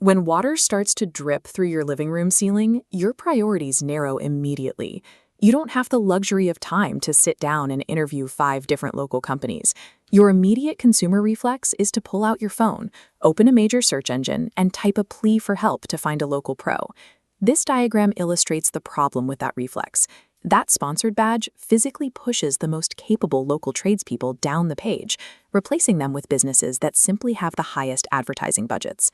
When water starts to drip through your living room ceiling, your priorities narrow immediately. You don't have the luxury of time to sit down and interview 5 different local companies. Your immediate consumer reflex is to pull out your phone, open a major search engine, and type a plea for help to find a local pro. This diagram illustrates the problem with that reflex. That sponsored badge physically pushes the most capable local tradespeople down the page, replacing them with businesses that simply have the highest advertising budgets.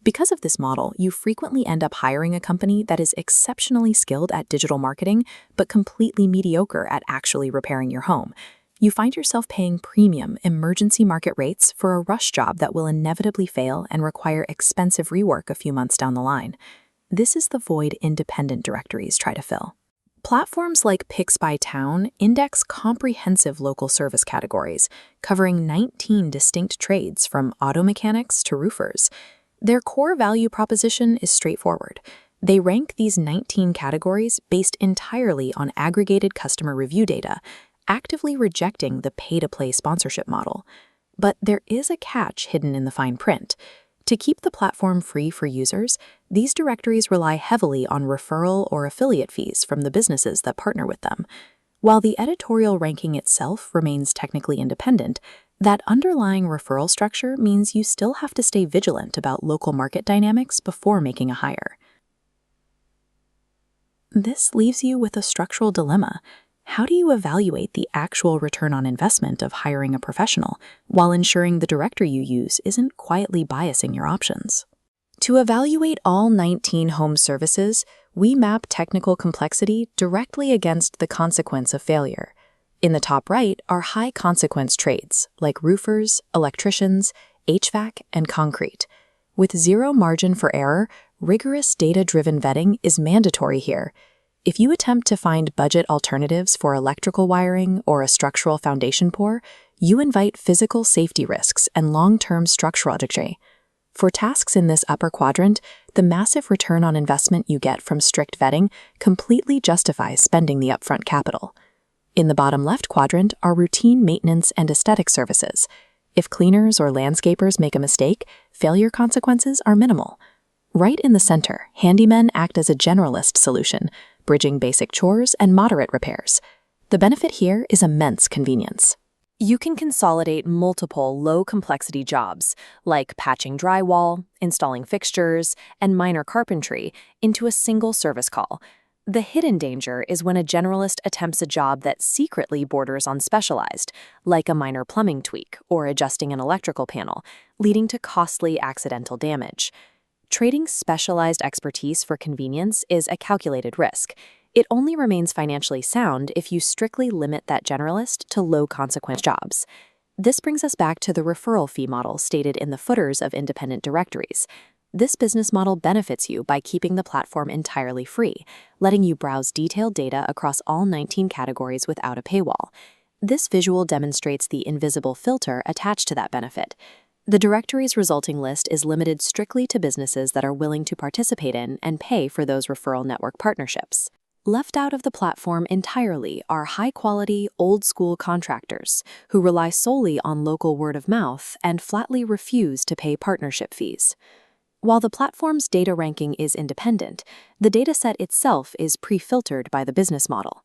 Because of this model, you frequently end up hiring a company that is exceptionally skilled at digital marketing, but completely mediocre at actually repairing your home. You find yourself paying premium, emergency market rates for a rush job that will inevitably fail and require expensive rework a few months down the line. This is the void independent directories try to fill. Platforms like Picks by Town index comprehensive local service categories, covering 19 distinct trades from auto mechanics to roofers. Their core value proposition is straightforward. They rank these 19 categories based entirely on aggregated customer review data, actively rejecting the pay-to-play sponsorship model. But there is a catch hidden in the fine print. To keep the platform free for users, these directories rely heavily on referral or affiliate fees from the businesses that partner with them. While the editorial ranking itself remains technically independent, that underlying referral structure means you still have to stay vigilant about local market dynamics before making a hire. This leaves you with a structural dilemma. How do you evaluate the actual return on investment of hiring a professional while ensuring the directory you use isn't quietly biasing your options? To evaluate all 19 home services, we map technical complexity directly against the consequence of failure. In the top right are high-consequence trades, like roofers, electricians, HVAC, and concrete. With zero margin for error, rigorous data-driven vetting is mandatory here. If you attempt to find budget alternatives for electrical wiring or a structural foundation pour, you invite physical safety risks and long-term structural decay. For tasks in this upper quadrant, the massive return on investment you get from strict vetting completely justifies spending the upfront capital. In the bottom left quadrant are routine maintenance and aesthetic services. If cleaners or landscapers make a mistake, failure consequences are minimal. Right in the center, handymen act as a generalist solution, bridging basic chores and moderate repairs. The benefit here is immense convenience. You can consolidate multiple low-complexity jobs, like patching drywall, installing fixtures, and minor carpentry, into a single service call. The hidden danger is when a generalist attempts a job that secretly borders on specialized, like a minor plumbing tweak or adjusting an electrical panel, leading to costly accidental damage. Trading specialized expertise for convenience is a calculated risk. It only remains financially sound if you strictly limit that generalist to low-consequence jobs. This brings us back to the referral fee model stated in the footers of independent directories. This business model benefits you by keeping the platform entirely free, letting you browse detailed data across all 19 categories without a paywall. This visual demonstrates the invisible filter attached to that benefit. The directory's resulting list is limited strictly to businesses that are willing to participate in and pay for those referral network partnerships. Left out of the platform entirely are high-quality, old-school contractors who rely solely on local word of mouth and flatly refuse to pay partnership fees. While the platform's data ranking is independent, the dataset itself is pre-filtered by the business model.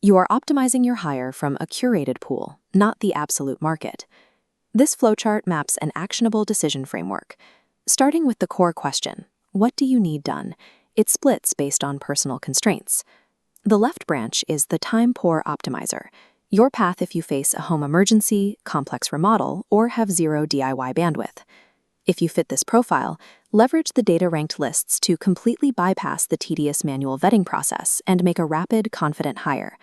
You are optimizing your hire from a curated pool, not the absolute market. This flowchart maps an actionable decision framework. Starting with the core question, what do you need done? It splits based on personal constraints. The left branch is the time-poor optimizer, your path if you face a home emergency, complex remodel, or have zero DIY bandwidth. If you fit this profile, leverage the data-ranked lists to completely bypass the tedious manual vetting process and make a rapid, confident hire.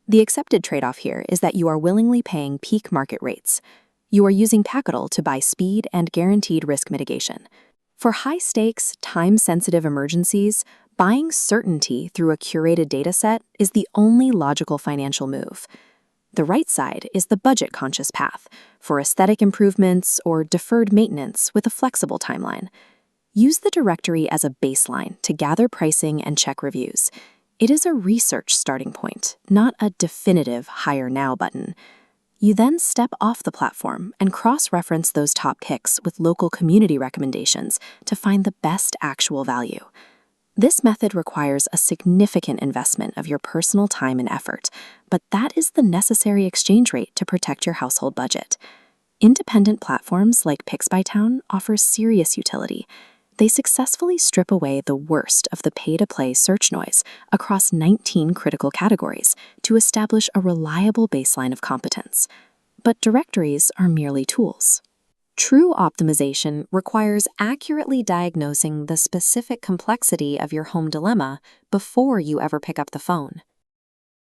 The accepted trade-off here is that you are willingly paying peak market rates. You are using capital to buy speed and guaranteed risk mitigation. For high-stakes, time-sensitive emergencies, buying certainty through a curated dataset is the only logical financial move. The right side is the budget-conscious path for aesthetic improvements or deferred maintenance with a flexible timeline. Use the directory as a baseline to gather pricing and check reviews. It is a research starting point, not a definitive hire now button. You then step off the platform and cross-reference those top picks with local community recommendations to find the best actual value. This method requires a significant investment of your personal time and effort, but that is the necessary exchange rate to protect your household budget. Independent platforms like Picks by Town offer serious utility. They successfully strip away the worst of the pay-to-play search noise across 19 critical categories to establish a reliable baseline of competence. But directories are merely tools. True optimization requires accurately diagnosing the specific complexity of your home dilemma before you ever pick up the phone.